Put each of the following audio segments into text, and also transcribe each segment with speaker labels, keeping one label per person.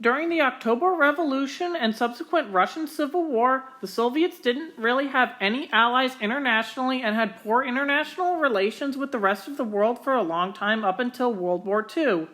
Speaker 1: During the October Revolution and subsequent Russian Civil War, the Soviets didn't really have any allies internationally and had poor international relations with the rest of the world for a long time up until World War II.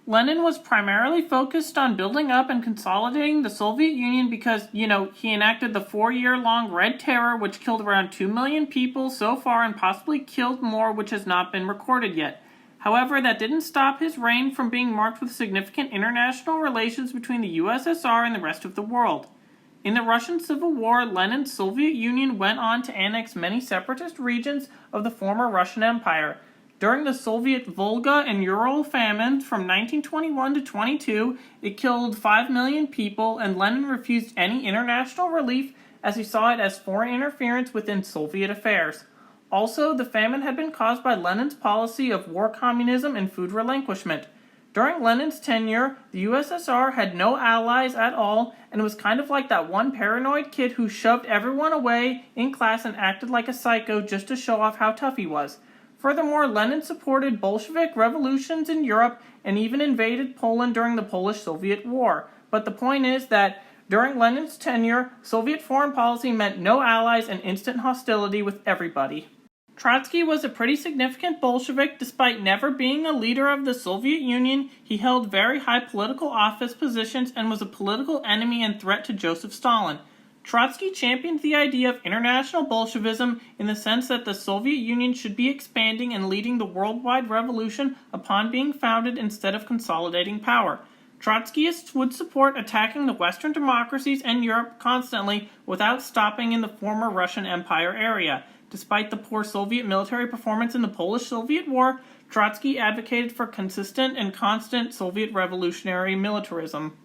Speaker 1: Lenin was primarily focused on building up and consolidating the Soviet Union because, he enacted the 4-year-long Red Terror, which killed around 2 million people so far and possibly killed more, which has not been recorded yet. However, that didn't stop his reign from being marked with significant international relations between the USSR and the rest of the world. In the Russian Civil War, Lenin's Soviet Union went on to annex many separatist regions of the former Russian Empire. During the Soviet Volga and Ural famine from 1921 to 22, it killed 5 million people, and Lenin refused any international relief as he saw it as foreign interference within Soviet affairs. Also, the famine had been caused by Lenin's policy of war communism and food relinquishment. During Lenin's tenure, the USSR had no allies at all, and it was kind of like that one paranoid kid who shoved everyone away in class and acted like a psycho just to show off how tough he was. Furthermore, Lenin supported Bolshevik revolutions in Europe and even invaded Poland during the Polish-Soviet War. But the point is that during Lenin's tenure, Soviet foreign policy meant no allies and instant hostility with everybody. Trotsky was a pretty significant Bolshevik. Despite never being a leader of the Soviet Union, he held very high political office positions and was a political enemy and threat to Joseph Stalin. Trotsky championed the idea of international Bolshevism in the sense that the Soviet Union should be expanding and leading the worldwide revolution upon being founded instead of consolidating power. Trotskyists would support attacking the Western democracies and Europe constantly without stopping in the former Russian Empire area. Despite the poor Soviet military performance in the Polish-Soviet War, Trotsky advocated for consistent and constant Soviet revolutionary militarism.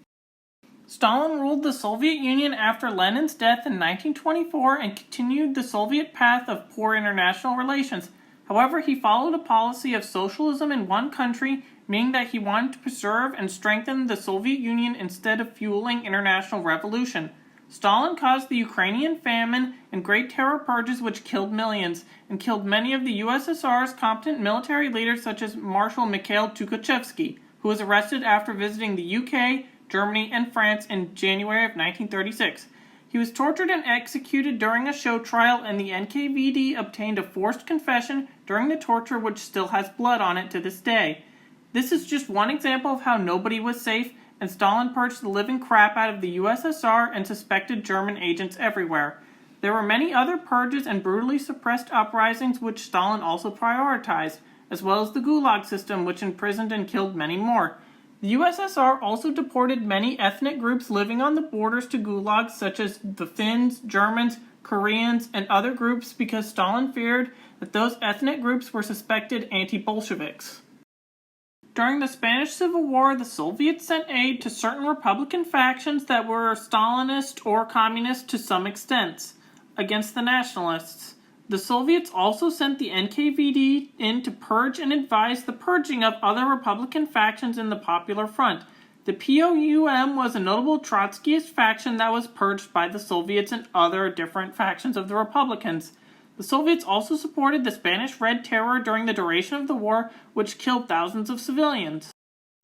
Speaker 1: Stalin ruled the Soviet Union after Lenin's death in 1924 and continued the Soviet path of poor international relations. However, he followed a policy of socialism in one country, meaning that he wanted to preserve and strengthen the Soviet Union instead of fueling international revolution. Stalin caused the Ukrainian famine and Great Terror purges which killed millions, and killed many of the USSR's competent military leaders such as Marshal Mikhail Tukhachevsky, who was arrested after visiting the UK, Germany, and France in January of 1936. He was tortured and executed during a show trial, and the NKVD obtained a forced confession during the torture which still has blood on it to this day. This is just one example of how nobody was safe, and Stalin purged the living crap out of the USSR and suspected German agents everywhere. There were many other purges and brutally suppressed uprisings which Stalin also prioritized, as well as the Gulag system which imprisoned and killed many more. The USSR also deported many ethnic groups living on the borders to gulags such as the Finns, Germans, Koreans, and other groups because Stalin feared that those ethnic groups were suspected anti-Bolsheviks. During the Spanish Civil War, the Soviets sent aid to certain Republican factions that were Stalinist or communist to some extent, against the nationalists. The Soviets also sent the NKVD in to purge and advise the purging of other Republican factions in the Popular Front. The POUM was a notable Trotskyist faction that was purged by the Soviets and other different factions of the Republicans. The Soviets also supported the Spanish Red Terror during the duration of the war, which killed thousands of civilians.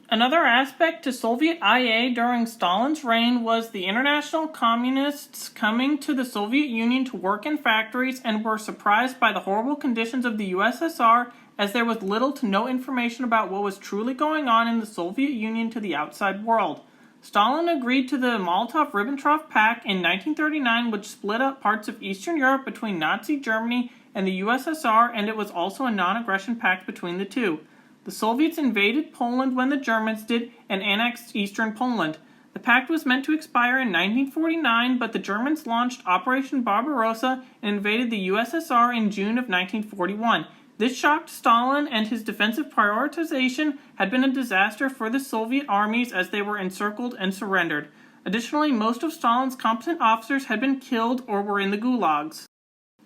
Speaker 1: Another aspect to Soviet IA during Stalin's reign was the international communists coming to the Soviet Union to work in factories and were surprised by the horrible conditions of the USSR, as there was little to no information about what was truly going on in the Soviet Union to the outside world. Stalin agreed to the Molotov-Ribbentrop Pact in 1939, which split up parts of Eastern Europe between Nazi Germany and the USSR, and it was also a non-aggression pact between the two. The Soviets invaded Poland when the Germans did and annexed eastern Poland. The pact was meant to expire in 1949, but the Germans launched Operation Barbarossa and invaded the USSR in June of 1941. This shocked Stalin, and his defensive prioritization had been a disaster for the Soviet armies as they were encircled and surrendered. Additionally, most of Stalin's competent officers had been killed or were in the gulags.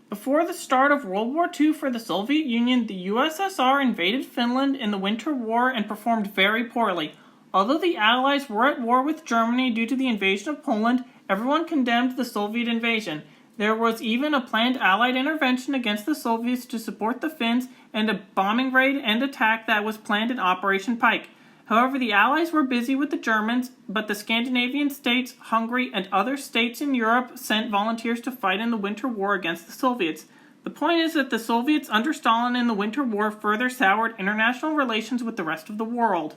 Speaker 1: Before the start of World War II for the Soviet Union, the USSR invaded Finland in the Winter War and performed very poorly. Although the Allies were at war with Germany due to the invasion of Poland, everyone condemned the Soviet invasion. There was even a planned Allied intervention against the Soviets to support the Finns and a bombing raid and attack that was planned in Operation Pike. However, the Allies were busy with the Germans, but the Scandinavian states, Hungary, and other states in Europe sent volunteers to fight in the Winter War against the Soviets. The point is that the Soviets under Stalin in the Winter War further soured international relations with the rest of the world.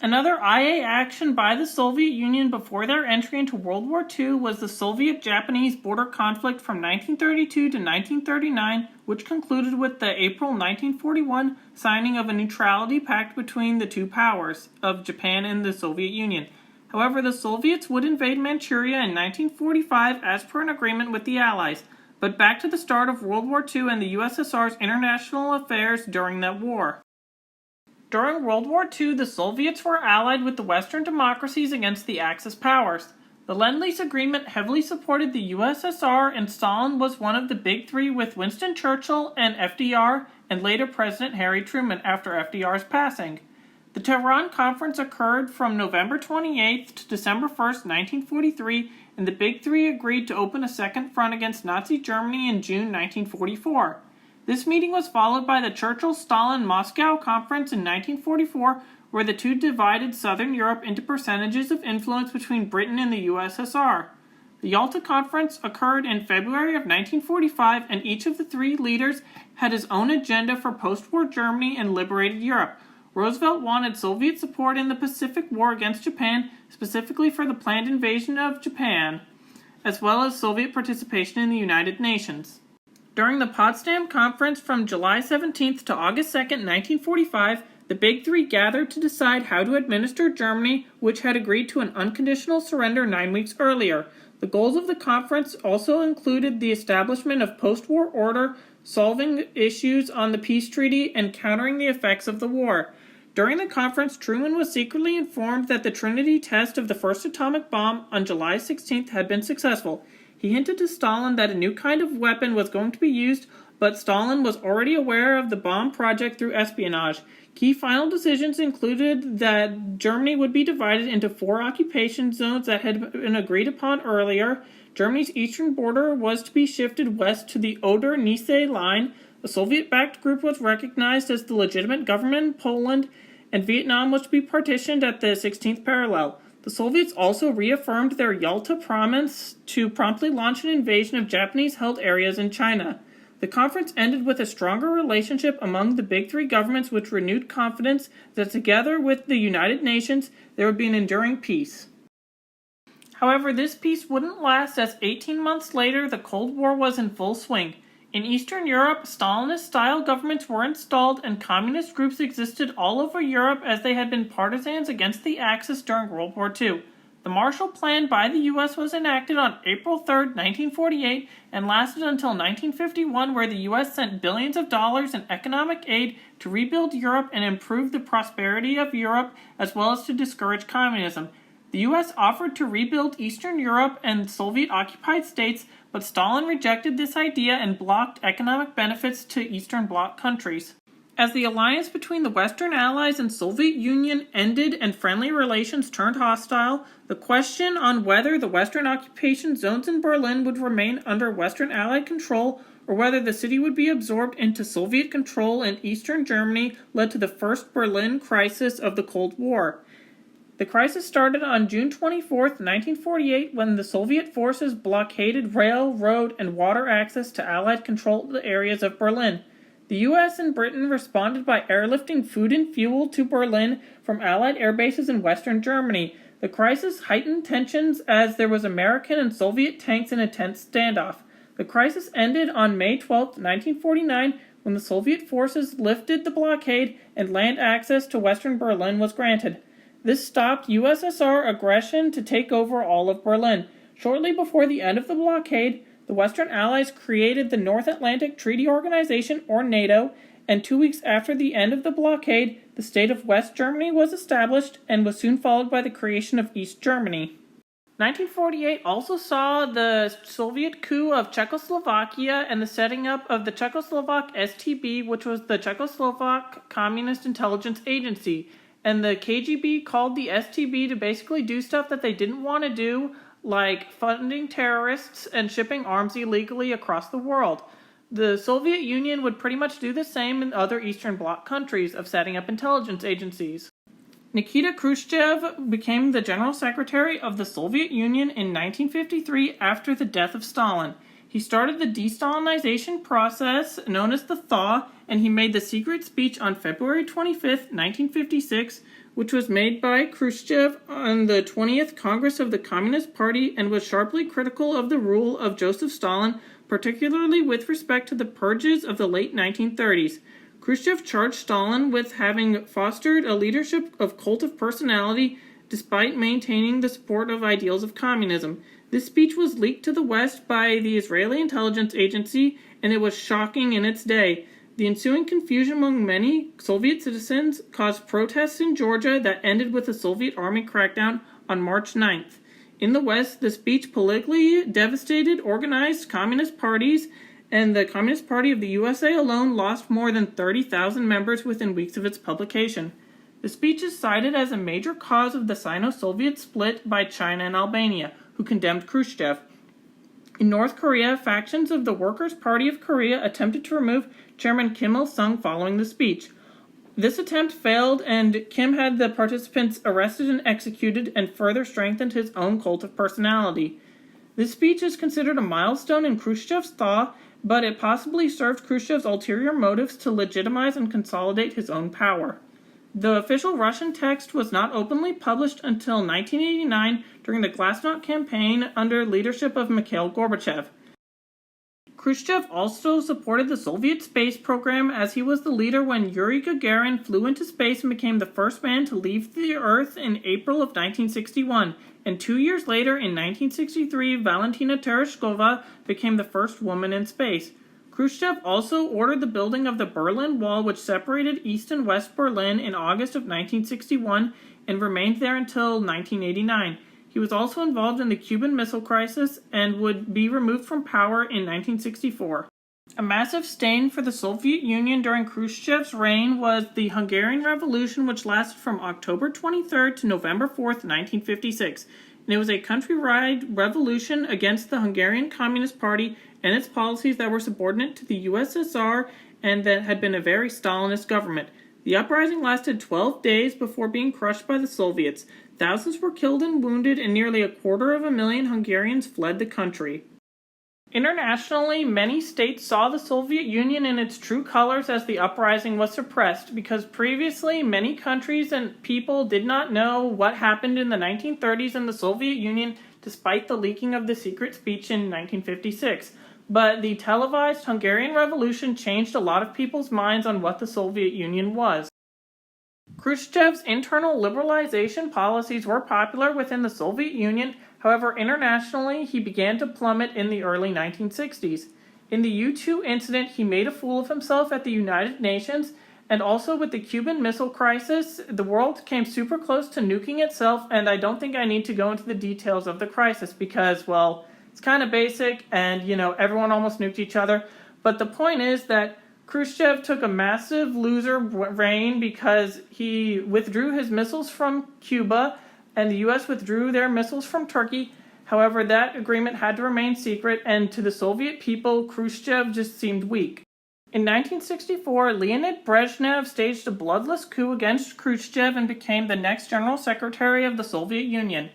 Speaker 1: Another IA action by the Soviet Union before their entry into World War II was the Soviet-Japanese border conflict from 1932 to 1939, which concluded with the April 1941 signing of a neutrality pact between the two powers of Japan and the Soviet Union. However, the Soviets would invade Manchuria in 1945 as per an agreement with the Allies, but back to the start of World War II and the USSR's international affairs during that war. During World War II, the Soviets were allied with the Western democracies against the Axis powers. The Lend-Lease Agreement heavily supported the USSR, and Stalin was one of the big three with Winston Churchill and FDR, and later President Harry Truman after FDR's passing. The Tehran Conference occurred from November 28th to December 1st, 1943, and the big three agreed to open a second front against Nazi Germany in June 1944. This meeting was followed by the Churchill-Stalin-Moscow Conference in 1944, where the two divided Southern Europe into percentages of influence between Britain and the USSR. The Yalta Conference occurred in February of 1945, and each of the three leaders had his own agenda for post-war Germany and liberated Europe. Roosevelt wanted Soviet support in the Pacific War against Japan, specifically for the planned invasion of Japan, as well as Soviet participation in the United Nations. During the Potsdam Conference from July 17th to August 2nd, 1945, the Big Three gathered to decide how to administer Germany, which had agreed to an unconditional surrender 9 weeks earlier. The goals of the conference also included the establishment of post-war order, solving issues on the peace treaty, and countering the effects of the war. During the conference, Truman was secretly informed that the Trinity test of the first atomic bomb on July 16th had been successful. He hinted to Stalin that a new kind of weapon was going to be used, but Stalin was already aware of the bomb project through espionage. Key final decisions included that Germany would be divided into 4 occupation zones that had been agreed upon earlier. Germany's eastern border was to be shifted west to the Oder-Neisse line. A Soviet-backed group was recognized as the legitimate government in Poland, and Vietnam was to be partitioned at the 16th parallel. The Soviets also reaffirmed their Yalta promise to promptly launch an invasion of Japanese-held areas in China. The conference ended with a stronger relationship among the Big Three governments, which renewed confidence that together with the United Nations, there would be an enduring peace. However, this peace wouldn't last, as 18 months later, the Cold War was in full swing. In Eastern Europe, Stalinist-style governments were installed, and communist groups existed all over Europe as they had been partisans against the Axis during World War II. The Marshall Plan by the U.S. was enacted on April 3, 1948, and lasted until 1951, where the U.S. sent billions of dollars in economic aid to rebuild Europe and improve the prosperity of Europe, as well as to discourage communism. The U.S. offered to rebuild Eastern Europe and Soviet-occupied states, but Stalin rejected this idea and blocked economic benefits to Eastern Bloc countries. As the alliance between the Western Allies and Soviet Union ended and friendly relations turned hostile, the question on whether the Western occupation zones in Berlin would remain under Western Allied control or whether the city would be absorbed into Soviet control in Eastern Germany led to the first Berlin crisis of the Cold War. The crisis started on June 24, 1948, when the Soviet forces blockaded rail, road, and water access to Allied-controlled areas of Berlin. The U.S. and Britain responded by airlifting food and fuel to Berlin from Allied air bases in Western Germany. The crisis heightened tensions as there was American and Soviet tanks in a tense standoff. The crisis ended on May 12, 1949, when the Soviet forces lifted the blockade and land access to Western Berlin was granted. This stopped USSR aggression to take over all of Berlin. Shortly before the end of the blockade, the Western Allies created the North Atlantic Treaty Organization, or NATO, and 2 weeks after the end of the blockade, the state of West Germany was established and was soon followed by the creation of East Germany. 1948 also saw the Soviet coup of Czechoslovakia and the setting up of the Czechoslovak STB, which was the Czechoslovak Communist Intelligence Agency. And the KGB called the STB to basically do stuff that they didn't want to do, like funding terrorists and shipping arms illegally across the world. The Soviet Union would pretty much do the same in other Eastern Bloc countries of setting up intelligence agencies. Nikita Khrushchev became the General Secretary of the Soviet Union in 1953 after the death of Stalin. He started the de-Stalinization process known as the Thaw, and he made the secret speech on February 25, 1956, which was made by Khrushchev on the 20th Congress of the Communist Party and was sharply critical of the rule of Joseph Stalin, particularly with respect to the purges of the late 1930s. Khrushchev charged Stalin with having fostered a leadership of cult of personality despite maintaining the support of ideals of communism. This speech was leaked to the West by the Israeli intelligence agency, and it was shocking in its day. The ensuing confusion among many Soviet citizens caused protests in Georgia that ended with a Soviet army crackdown on March 9th. In the West, the speech politically devastated organized communist parties, and the Communist Party of the USA alone lost more than 30,000 members within weeks of its publication. The speech is cited as a major cause of the Sino-Soviet split by China and Albania, who condemned Khrushchev. In North Korea, factions of the Workers' Party of Korea attempted to remove Chairman Kim Il-sung following the speech. This attempt failed, and Kim had the participants arrested and executed, and further strengthened his own cult of personality. This speech is considered a milestone in Khrushchev's thaw, but it possibly served Khrushchev's ulterior motives to legitimize and consolidate his own power. The official Russian text was not openly published until 1989 during the Glasnost campaign under leadership of Mikhail Gorbachev. Khrushchev also supported the Soviet space program, as he was the leader when Yuri Gagarin flew into space and became the first man to leave the Earth in April of 1961, and 2 years later, in 1963, Valentina Tereshkova became the first woman in space. Khrushchev also ordered the building of the Berlin Wall, which separated East and West Berlin, in August of 1961 and remained there until 1989. He was also involved in the Cuban Missile Crisis and would be removed from power in 1964. A massive stain for the Soviet Union during Khrushchev's reign was the Hungarian Revolution, which lasted from October 23rd to November 4th, 1956. And it was a countrywide revolution against the Hungarian Communist Party and its policies that were subordinate to the USSR and that had been a very Stalinist government. The uprising lasted 12 days before being crushed by the Soviets. Thousands were killed and wounded, and nearly 250,000 Hungarians fled the country. Internationally, many states saw the Soviet Union in its true colors as the uprising was suppressed, because previously many countries and people did not know what happened in the 1930s in the Soviet Union, despite the leaking of the secret speech in 1956. But the televised Hungarian Revolution changed a lot of people's minds on what the Soviet Union was. Khrushchev's internal liberalization policies were popular within the Soviet Union. However, internationally, he began to plummet in the early 1960s. In the U-2 incident, he made a fool of himself at the United Nations, and also with the Cuban Missile Crisis, the world came super close to nuking itself, and I don't think I need to go into the details of the crisis because, well, it's kind of basic, and, everyone almost nuked each other. But the point is that Khrushchev took a massive loser reign because he withdrew his missiles from Cuba, and the U.S. withdrew their missiles from Turkey. However, that agreement had to remain secret, and to the Soviet people, Khrushchev just seemed weak. In 1964, Leonid Brezhnev staged a bloodless coup against Khrushchev and became the next General Secretary of the Soviet Union.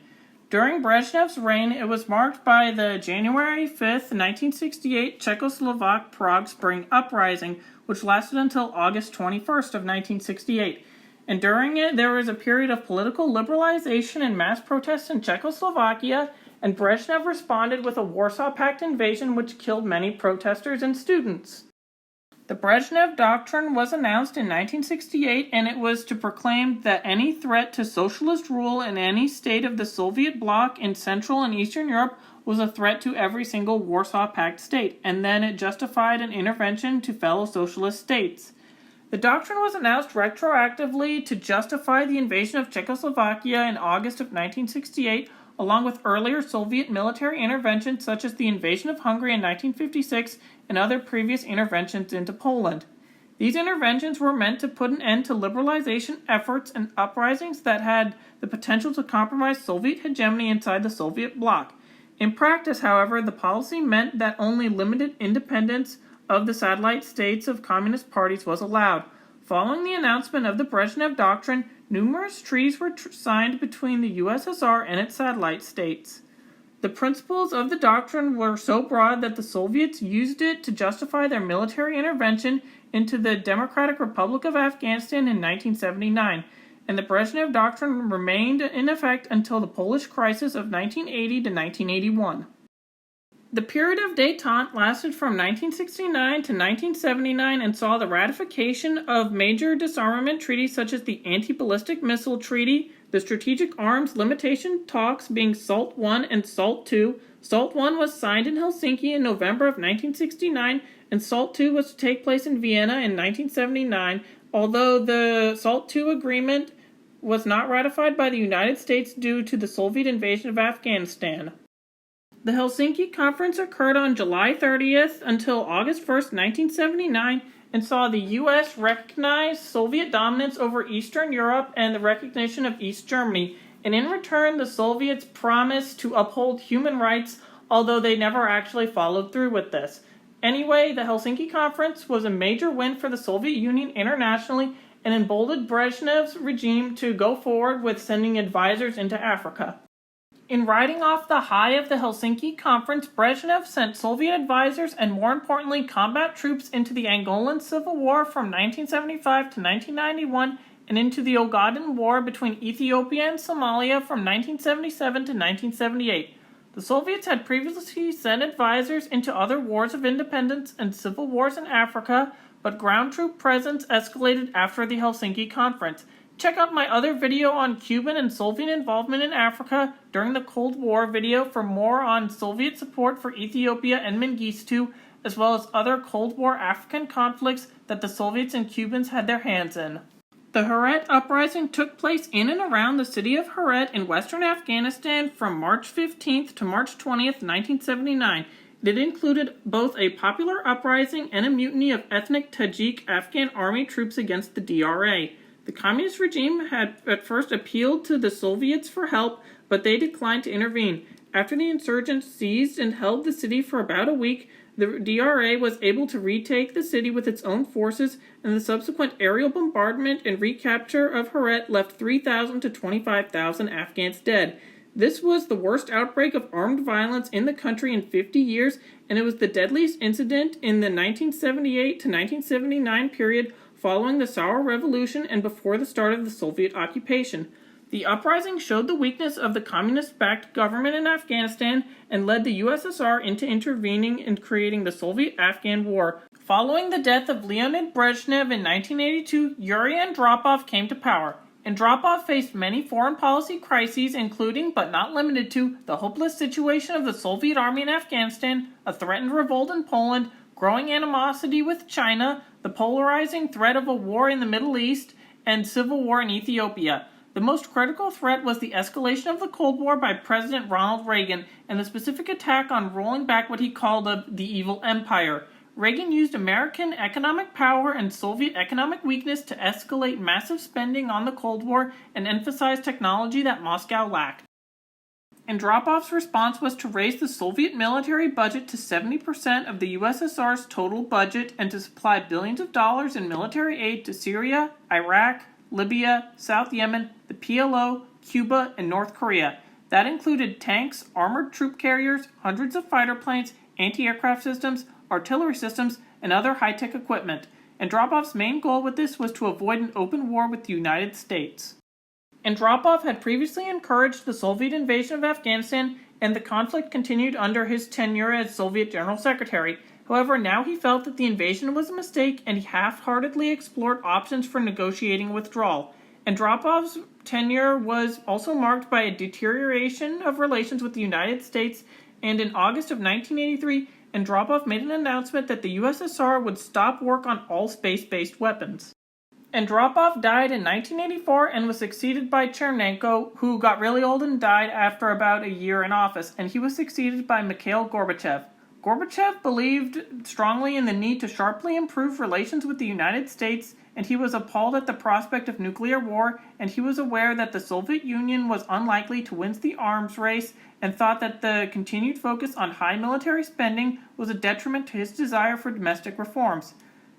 Speaker 1: During Brezhnev's reign, it was marked by the January 5, 1968 Czechoslovak Prague Spring Uprising, which lasted until August 21st of 1968. And during it, there was a period of political liberalization and mass protests in Czechoslovakia, and Brezhnev responded with a Warsaw Pact invasion which killed many protesters and students. The Brezhnev Doctrine was announced in 1968, and it was to proclaim that any threat to socialist rule in any state of the Soviet bloc in Central and Eastern Europe was a threat to every single Warsaw Pact state, and then it justified an intervention to fellow socialist states. The doctrine was announced retroactively to justify the invasion of Czechoslovakia in August of 1968, along with earlier Soviet military interventions such as the invasion of Hungary in 1956 and other previous interventions into Poland. These interventions were meant to put an end to liberalization efforts and uprisings that had the potential to compromise Soviet hegemony inside the Soviet bloc. In practice, however, the policy meant that only limited independence of the satellite states of communist parties was allowed. Following the announcement of the Brezhnev Doctrine, numerous treaties were signed between the USSR and its satellite states. The principles of the doctrine were so broad that the Soviets used it to justify their military intervention into the Democratic Republic of Afghanistan in 1979, and the Brezhnev doctrine remained in effect until the Polish crisis of 1980 to 1981. The period of détente lasted from 1969 to 1979 and saw the ratification of major disarmament treaties such as the Anti-Ballistic Missile Treaty, the Strategic Arms Limitation Talks being SALT I and SALT II. SALT I was signed in Helsinki in November of 1969, and SALT II was to take place in Vienna in 1979, although the SALT II agreement was not ratified by the United States due to the Soviet invasion of Afghanistan. The Helsinki Conference occurred on July 30th until August 1st, 1979, and saw the U.S. recognize Soviet dominance over Eastern Europe and the recognition of East Germany, and in return the Soviets promised to uphold human rights, although they never actually followed through with this. Anyway, the Helsinki Conference was a major win for the Soviet Union internationally and emboldened Brezhnev's regime to go forward with sending advisors into Africa. In riding off the high of the Helsinki Conference, Brezhnev sent Soviet advisors and, more importantly, combat troops into the Angolan Civil War from 1975 to 1991 and into the Ogaden War between Ethiopia and Somalia from 1977 to 1978. The Soviets had previously sent advisors into other wars of independence and civil wars in Africa, but ground troop presence escalated after the Helsinki Conference. Check out my other video on Cuban and Soviet involvement in Africa during the Cold War video for more on Soviet support for Ethiopia and Mengistu, as well as other Cold War African conflicts that the Soviets and Cubans had their hands in. The Herat uprising took place in and around the city of Herat in western Afghanistan from March 15th to March 20th, 1979. It included both a popular uprising and a mutiny of ethnic Tajik Afghan army troops against the DRA. The communist regime had at first appealed to the Soviets for help, but they declined to intervene. After the insurgents seized and held the city for about a week, the DRA was able to retake the city with its own forces, and the subsequent aerial bombardment and recapture of Herat left 3,000 to 25,000 Afghans dead. This was the worst outbreak of armed violence in the country in 50 years, and it was the deadliest incident in the 1978 to 1979 period following the Sour Revolution and before the start of the Soviet occupation. The uprising showed the weakness of the communist-backed government in Afghanistan and led the USSR into intervening and creating the Soviet-Afghan War. Following the death of Leonid Brezhnev in 1982, Yuri Andropov came to power. Andropov faced many foreign policy crises, including, but not limited to, the hopeless situation of the Soviet army in Afghanistan, a threatened revolt in Poland, growing animosity with China, the polarizing threat of a war in the Middle East, and civil war in Ethiopia. The most critical threat was the escalation of the Cold War by President Ronald Reagan and the specific attack on rolling back what he called the evil empire. Reagan used American economic power and Soviet economic weakness to escalate massive spending on the Cold War and emphasize technology that Moscow lacked. Andropov's response was to raise the Soviet military budget to 70% of the USSR's total budget and to supply billions of dollars in military aid to Syria, Iraq, Libya, South Yemen, the PLO, Cuba, and North Korea. That included tanks, armored troop carriers, hundreds of fighter planes, anti-aircraft systems, artillery systems, and other high-tech equipment. Andropov's main goal with this was to avoid an open war with the United States. Andropov had previously encouraged the Soviet invasion of Afghanistan, and the conflict continued under his tenure as Soviet General Secretary. However, now he felt that the invasion was a mistake, and he half-heartedly explored options for negotiating withdrawal. Andropov's tenure was also marked by a deterioration of relations with the United States, and in August of 1983, Andropov made an announcement that the USSR would stop work on all space-based weapons. Andropov died in 1984 and was succeeded by Chernenko, who got really old and died after about a year in office, and he was succeeded by Mikhail Gorbachev. Gorbachev believed strongly in the need to sharply improve relations with the United States, and he was appalled at the prospect of nuclear war, and he was aware that the Soviet Union was unlikely to win the arms race, and thought that the continued focus on high military spending was a detriment to his desire for domestic reforms.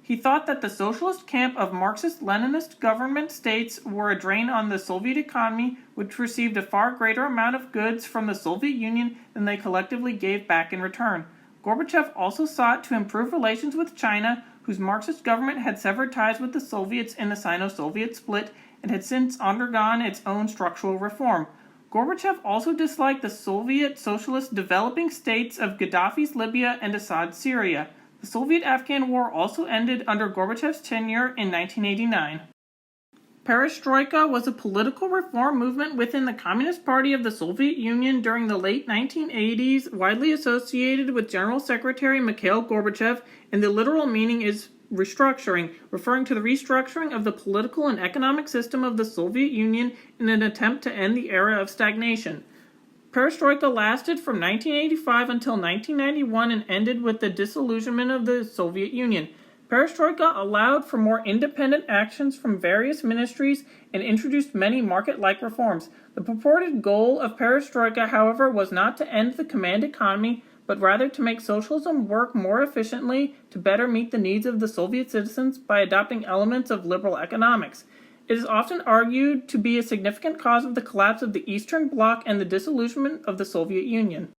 Speaker 1: He thought that the socialist camp of Marxist-Leninist government states were a drain on the Soviet economy, which received a far greater amount of goods from the Soviet Union than they collectively gave back in return. Gorbachev also sought to improve relations with China, whose Marxist government had severed ties with the Soviets in the Sino-Soviet split and had since undergone its own structural reform. Gorbachev also disliked the Soviet socialist developing states of Gaddafi's Libya and Assad's Syria. The Soviet-Afghan War also ended under Gorbachev's tenure in 1989. Perestroika was a political reform movement within the Communist Party of the Soviet Union during the late 1980s, widely associated with General Secretary Mikhail Gorbachev, and the literal meaning is restructuring, referring to the restructuring of the political and economic system of the Soviet Union in an attempt to end the era of stagnation. Perestroika lasted from 1985 until 1991 and ended with the disillusionment of the Soviet Union. Perestroika allowed for more independent actions from various ministries and introduced many market-like reforms. The purported goal of Perestroika, however, was not to end the command economy, but rather to make socialism work more efficiently to better meet the needs of the Soviet citizens by adopting elements of liberal economics. It is often argued to be a significant cause of the collapse of the Eastern Bloc and the disillusionment of the Soviet Union.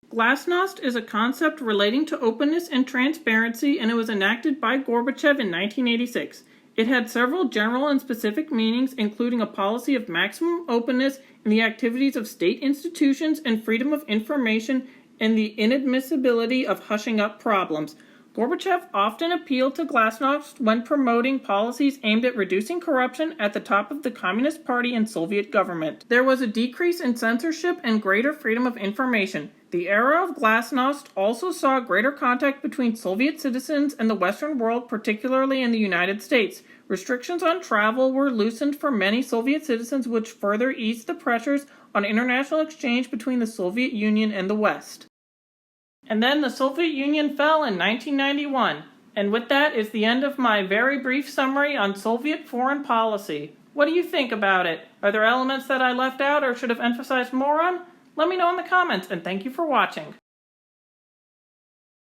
Speaker 1: Glasnost is a concept relating to openness and transparency, and it was enacted by Gorbachev in 1986. It had several general and specific meanings, including a policy of maximum openness in the activities of state institutions and freedom of information and the inadmissibility of hushing up problems. Gorbachev often appealed to Glasnost when promoting policies aimed at reducing corruption at the top of the Communist Party and Soviet government. There was a decrease in censorship and greater freedom of information. The era of Glasnost also saw greater contact between Soviet citizens and the Western world, particularly in the United States. Restrictions on travel were loosened for many Soviet citizens, which further eased the pressures on international exchange between the Soviet Union and the West. And then the Soviet Union fell in 1991. And with that is the end of my very brief summary on Soviet foreign policy. What do you think about it? Are there elements that I left out or should have emphasized more on? Let me know in the comments, and thank you for watching.